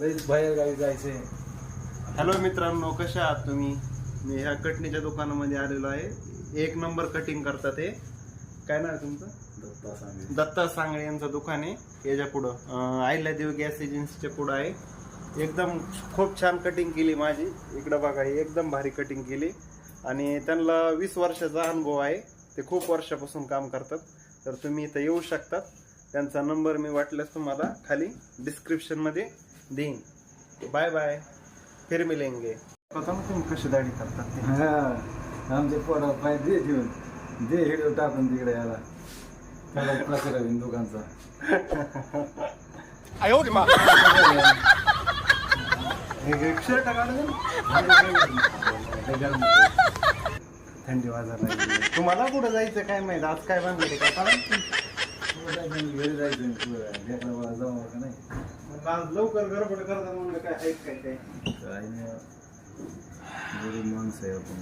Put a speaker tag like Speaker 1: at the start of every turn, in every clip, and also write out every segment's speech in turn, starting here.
Speaker 1: बाहेर गावी जायचे.
Speaker 2: हॅलो मित्रांनो, कशा आहात तुम्ही? मी ह्या कटणीच्या दुकानामध्ये आलेलो आहे. एक नंबर कटिंग करतात. हे काय नाव आहे तुमचं? दत्ता सांगळे यांचं दुकान आहे. याच्या पुढं अहिल्यादेवी गॅस एजन्सीच्या पुढं आहे. एकदम खूप छान कटिंग केली माझी. इकडं बघा, एकदम भारी कटिंग केली. आणि त्यांना 20 वर्षाचा अनुभव आहे. ते खूप वर्षापासून काम करतात. तर तुम्ही इथं येऊ शकतात. त्यांचा नंबर मी वाटल्यास तुम्हाला खाली डिस्क्रिप्शनमध्ये देईन. बाय बाय, फिर मिलेंगे. तुम्ही कशी दाढी करतात ते?
Speaker 1: आमचे पोरा पाय दे ठेवून दे हिडो टाकून तिकडे याला त्याला प्रचार होईल दुकानचा.
Speaker 2: शर्ट काढून थंडी वाजायला लागली. तुम्हाला कुठं जायचं काय माहिती? आज काय बांधले काय
Speaker 1: घरी जायचं लेकराला जाऊ का नाही.
Speaker 2: आज लवकर गडबड करतात म्हणलं काय आहेत काय काय
Speaker 1: काही नाही, गरीब माणसं आहे आपण.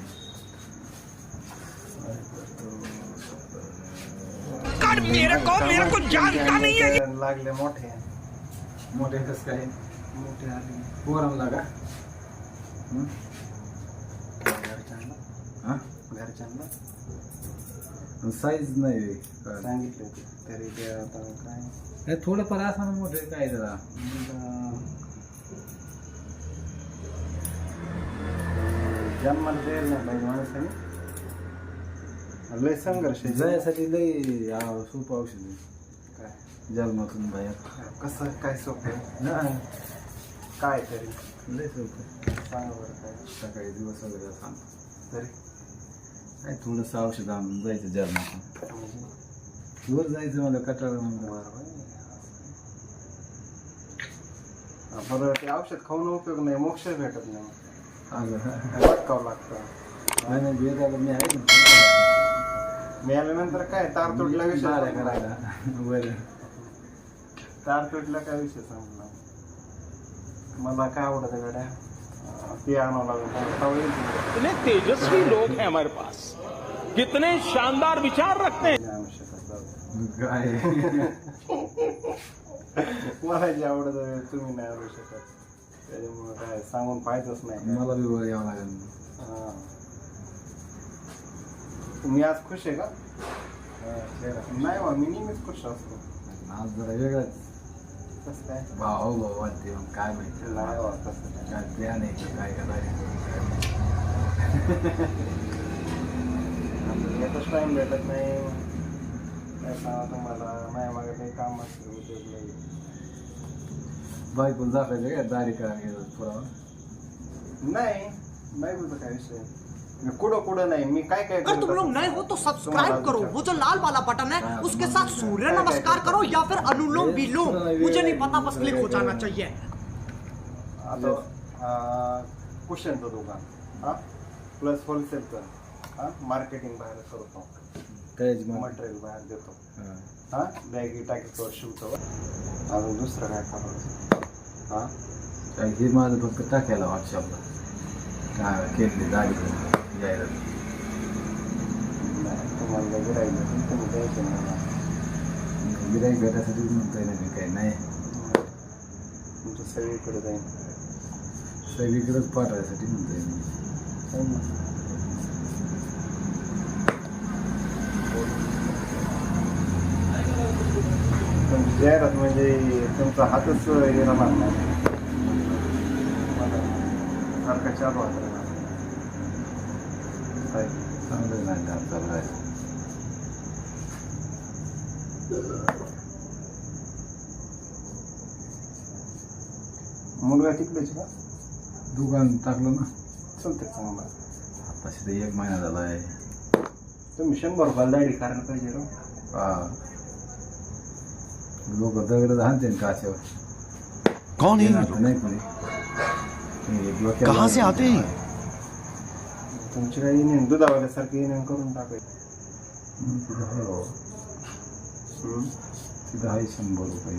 Speaker 2: लागले मोठे
Speaker 1: मोठे कस काय
Speaker 2: मोठे आले
Speaker 1: पोरांना का
Speaker 2: घरच्यांना
Speaker 1: साईज नाही
Speaker 2: सांगितले होते तरी ते आता काय
Speaker 1: थोडंफार असं ना मोठे काय जरा
Speaker 2: जन्माला द्यायला नाही पाहिजे माणसाने. लय संघर्ष आहे.
Speaker 1: जायसाठी लय सोपं औषध आहे.
Speaker 2: काय
Speaker 1: जन्मातून बाहेर
Speaker 2: कसं काय सोपं आहे? काय तरी
Speaker 1: लय सोपं
Speaker 2: सांगा बरं काय
Speaker 1: सकाळी दिवस वगैरे सांगतो
Speaker 2: तरी
Speaker 1: काय थोडंसं औषध आणून जायचं जन्मातून. वर जायचं मला कटाळा म्हणून.
Speaker 2: बरं ते औषध खाऊन उपयोग नाही, मोक्ष भेटत नाही. वाटकावं लागतं.
Speaker 1: नाही नाही भेट आलं मी आहे ना
Speaker 2: मिळाल्यानंतर काय तार तुटला विषय
Speaker 1: करायला बरं.
Speaker 2: तार तुटला काय विषय सांगला. मला काय आवडत गाड्या ते आणावं लागलं.
Speaker 3: कितने तेजस्वी लोग हैं हमारे पास, कितने शानदार विचार रखते हैं.
Speaker 1: काय
Speaker 2: मला जे आवडत तुम्ही नाही आवडू शकत. त्याच्यामुळे काय सांगून फायदाच नाही.
Speaker 1: मला बी वर यावं लागेल.
Speaker 2: तुम्ही आज खुश आहे का? नाही बा, मी नेहमीच खुश असतो.
Speaker 1: आज जरा वेगळाच
Speaker 2: कसं काय
Speaker 1: भाव वाटते. काय माहिती
Speaker 2: नाही बा, तसं
Speaker 1: काय प्लॅन आहे की काय करायचं.
Speaker 2: एकच टाइम भेटत नाही. काय सांगा तुम्हाला, नाही मागे काही काम असतं उद्योग नाही.
Speaker 1: बायकोला दाखवायचं काय दारी करायला गेलं पुरावा
Speaker 2: नाही बायकोचा काय विषय. कुठं कुठं नाही. मी काय काय
Speaker 4: अगर तुम लोग नए हो तो सब्सक्राइब करो, वो जो लाल वाला बटन है उसके साथ सूर्य नमस्कार करो या फिर अनुलोम विलोम, मुझे नहीं पता, बस क्लिक हो जाना चाहिए.
Speaker 2: आता कुशनचं दुकान प्लस होलसेलचं मार्केटिंग बाहेर करतो.
Speaker 1: कायच
Speaker 2: मटेरियल बाहेर देतो. बॅगी टाकीवर शिवतो. अजून दुसरं काय करायचं?
Speaker 1: काय हे माझं फक्त टाकायला व्हॉट्सअपला काय केली दारी यायला
Speaker 2: नाही, तुम्हाला गिरायला तुम्ही द्यायचं नाही.
Speaker 1: गिराईक भेटायसाठी म्हणतोय ना मी. काही नाही,
Speaker 2: तुमचं सगळीकडे जाईल.
Speaker 1: सगळीकडेच पाठवायसाठी म्हणतोय मी.
Speaker 2: तुमची जाहिरात म्हणजे तुमचा हातच येणार नाही. सारखा चालू होता
Speaker 1: चांगलं नाही चालू आहे.
Speaker 2: मुलगा तिकडेच का?
Speaker 1: दुकान टाकलं ना
Speaker 2: चलते चांगला.
Speaker 1: तशी तर 1 महिना झाला आहे.
Speaker 2: तुम्ही 100 रुपयाला दाढी करायला पाहिजे.
Speaker 1: लोक दगड हाणते काच्यावर.
Speaker 5: कौन है
Speaker 1: नाही कोणी
Speaker 5: कहाँ से आते हैं?
Speaker 2: तुमची काही इंजिन दुधावाल्यासारखं इंजिन करून टाकायचं.
Speaker 1: तिथं आहे 100 रुपये.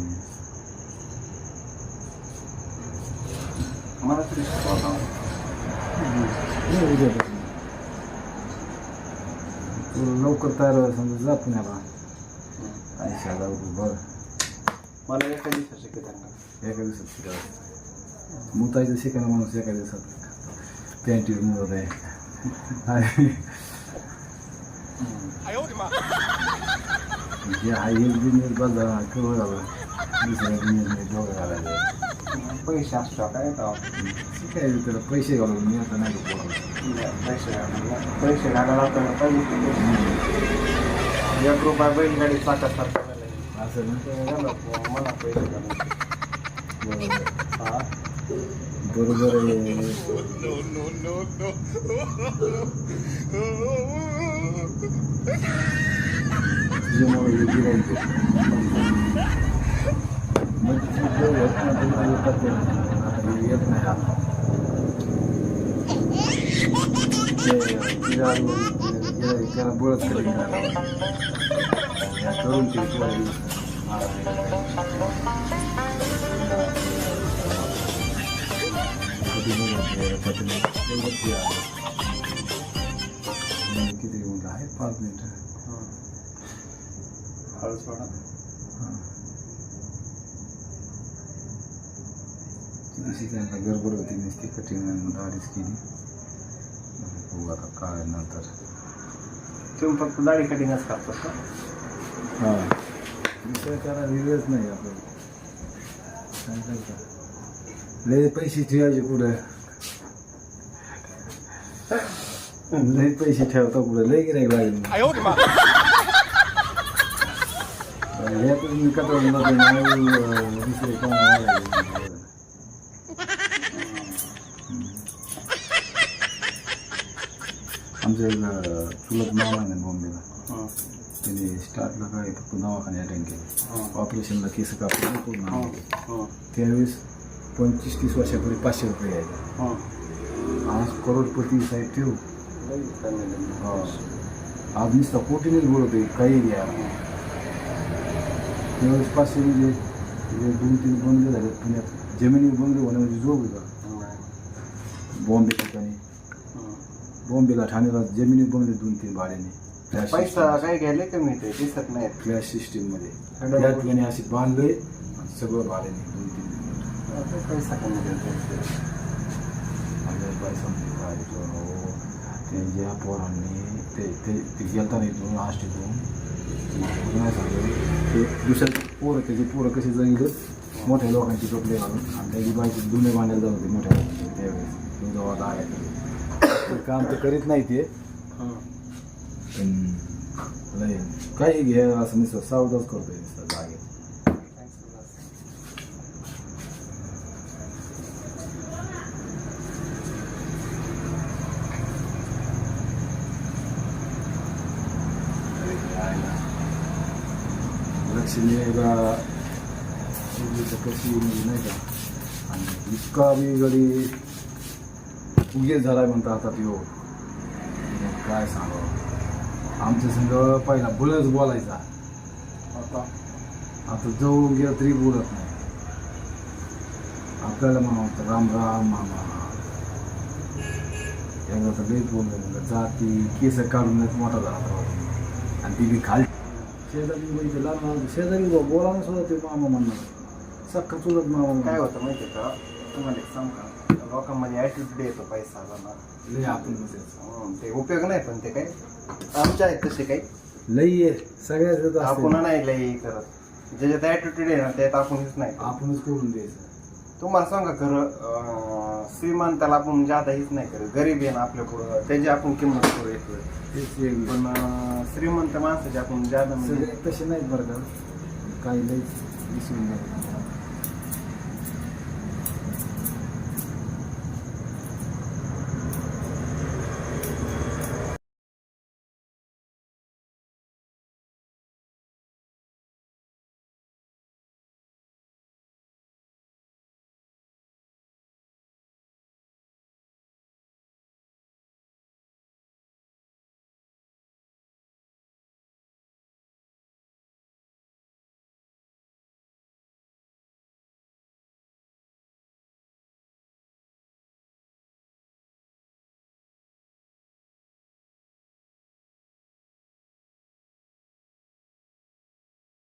Speaker 2: मला तरी शिकवता
Speaker 1: लवकर तयार समजा जा पुण्याला. 80,000 रुपये बरं.
Speaker 2: मला एका दिवसाचे किती
Speaker 1: एका दिवसात शिकायचं. मुतायचं शिकायला माणूस एका दिवसात पॅन्टीवर मुळत आहे आणि जे हा एक बिझनेस बंद झाला केवळ झालं दुसऱ्या बिझनेसमध्ये डोकं घालायचं
Speaker 2: पैसे असतो काय तर
Speaker 1: शिकायचं त्याला पैसे घालून मी आता नाही बोलावं
Speaker 2: पैसे घालायला आपल्याला पाहिजे एक रुपया बैलगाडी चाकासारखं
Speaker 1: असं ना
Speaker 2: मला पैसे घालून
Speaker 1: बरोबर आहे तुझ्यामुळे हे गिरायचं मग येत नाही आता त्याला बळच करेल करून किती म्हणलं आहे 5 मिनिटं
Speaker 2: हळूच वाढा
Speaker 1: अशी त्यांना गडबड होती नुसती कटिंग दाढीच केली बघू आता काय नंतर
Speaker 2: तुम्ही फक्त दाढी कटिंगच करतात का
Speaker 1: हां दुसरं करायला वेगळंच नाही आपल्याला काय करता लय पैसे ठेवायचे कुठं लय पैसे ठेवता कुठं लय गिरायक लागेल यातच मी कटवून दुसरे काम आमच्या चुलत मामा आहे बॉम्बेला त्याने स्टार्टला काय फक्त दवाखाने अटेंड केले ऑपरेशनला केस कापले त्यावेळेस 25-30 वर्षापूर्वी 500 रुपये यायचे आज करोडपती साहेब ठेव आज नुसता कोटीनेच बोलतोय काही घ्या त्यावेळेस 500 म्हणजे 2-3 बंगले झाले पुण्यात जमिनीवर बंगले होणे म्हणजे जोग होता बॉम्बे ठिकाणी बॉम्बेला ठाण्याला जमिनीवर बंगले 2-3 भाड्याने
Speaker 2: पैसा काय घ्यायला कमी येते दिसत नाही
Speaker 1: फ्लॅश सिस्टीममध्ये त्या ठिकाणी असे बांधले सगळं भाड्याने 2-3
Speaker 2: पैसा कमी देते
Speaker 1: ते ज्या पोरांनी ते गेलता नाही इथून आष्टीतून नाही सांगतो ते दुसऱ्या पोरं त्याचे पोरं कसे जगिलं मोठ्या लोकांचे कपडे घालून आणि त्याची बाईची जुने बांधायला जात होते मोठ्या लोकांचे त्यावेळेस जेव्हा आहे काम तर करीत नाही ते पण लय काही घ्या असं नुसतं सावधाच करतोय नुसतं जागेत लक्ष्मीला कशी म्हणजे नाही का आणि इतका बी गडी उगेच झाला म्हणता आता तो काय सांगावं आमच्या संग पहिला बोलच बोलायचा आता जवळून गेला तरी बोलत नाही आपल्याला म्हणा राम राम मामा एकदा तर लईच बोललं म्हणलं जाती केस काढूनच मोठा झाला आणि ती बी खाली शेजारी बघितलं लहान शेजारी बोलावं सुद्धा ते मामा म्हणणार सख्खा चुलत मामा
Speaker 2: काय होतं माहिती आहे का तुम्हाला एक सांग का लोकांमध्ये ॲटिट्यूड येतो पैसा
Speaker 1: लई आपण
Speaker 2: ते उपयोग नाही पण ते काय आमच्या आहेत तसे काही
Speaker 1: लई आहे सगळ्याच
Speaker 2: आपण नाही लई करत ज्याच्यात ॲटिट्यूड आहे ना त्यात आपणच नाही
Speaker 1: आपणच करून द्यायचं
Speaker 2: तुम्हाला सांगा खरं श्रीमंताला आपण जादा हीच नाही करत गरीब आहे ना आपल्या पुढं त्याची आपण किंमत करू येतो
Speaker 1: तेच एक
Speaker 2: पण श्रीमंत माणसाची आपण जादा म्हणजे
Speaker 1: सगळे तसे नाहीत बरं का काही लई विसरून जातात